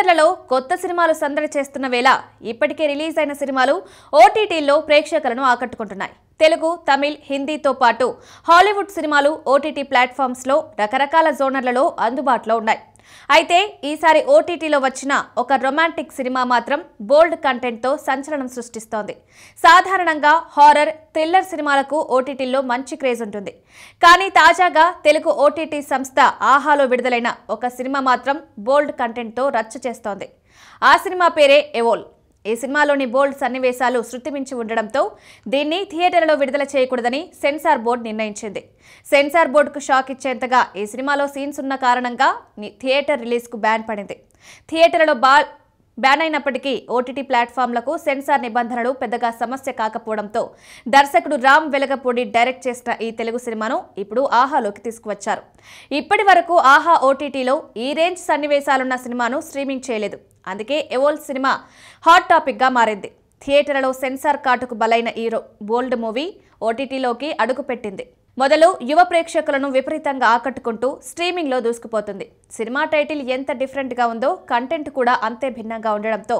థియేటర్లలో కొత్త సినిమాలు సందడి చేస్తున్న వేళ ఇప్పటికే రిలీజ్ అయిన సినిమాలు ఓటీటీల్లో ప్రేక్షకులను ఆకట్టుకుంటున్నాయి. తెలుగు, తమిళ్, హిందీతో పాటు హాలీవుడ్ సినిమాలు ఓటీటీ ప్లాట్ఫామ్స్లో రకరకాల జోనర్లలో అందుబాటులో ఉన్నాయి. అయితే ఈసారి ఓటీటీలో వచ్చిన ఒక రొమాంటిక్ సినిమా మాత్రం బోల్డ్ కంటెంట్తో సంచలనం సృష్టిస్తోంది. సాధారణంగా హారర్, థ్రిల్లర్ సినిమాలకు ఓటీటీల్లో మంచి క్రేజ్ ఉంటుంది. కానీ తాజాగా తెలుగు ఓటీటీ సంస్థ ఆహాలో విడుదలైన ఒక సినిమా మాత్రం బోల్డ్ కంటెంట్తో రచ్చ చేస్తోంది. ఆ సినిమా పేరే ఎవోల్. ఈ సినిమాలోని బోల్డ్ సన్నివేశాలు శృతిమించి ఉండడంతో దీన్ని థియేటర్లో విడుదల చేయకూడదని సెన్సార్ బోర్డు నిర్ణయించింది. సెన్సార్ బోర్డుకు షాక్ ఇచ్చేంతగా ఈ సినిమాలో సీన్స్ ఉన్న కారణంగా థియేటర్ రిలీజ్కు బ్యాన్ పడింది. థియేటర్లో బ్యాన్ అయినప్పటికీ ఓటీటీ ప్లాట్ఫామ్లకు సెన్సార్ నిబంధనలు పెద్దగా సమస్య కాకపోవడంతో దర్శకుడు రామ్ వెలగపూడి డైరెక్ట్ చేసిన ఈ తెలుగు సినిమాను ఇప్పుడు ఆహాలోకి తీసుకువచ్చారు. ఇప్పటి వరకు ఆహా ఓటీటీలో ఈ రేంజ్ సన్నివేశాలున్న సినిమాను స్ట్రీమింగ్ చేయలేదు. అందుకే ఎవోల్ సినిమా హాట్ టాపిక్గా మారింది. థియేటర్లో సెన్సార్ కాటుకు బలైన ఈ బోల్డ్ మూవీ ఓటీటీలోకి అడుగుపెట్టింది. మొదలు యువ ప్రేక్షకులను విపరీతంగా ఆకట్టుకుంటూ స్ట్రీమింగ్లో దూసుకుపోతుంది. సినిమా టైటిల్ ఎంత డిఫరెంట్గా ఉందో కంటెంట్ కూడా అంతే భిన్నంగా ఉండడంతో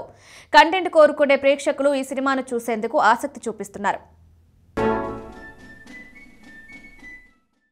కంటెంట్ కోరుకునే ప్రేక్షకులు ఈ సినిమాను చూసేందుకు ఆసక్తి చూపిస్తున్నారు.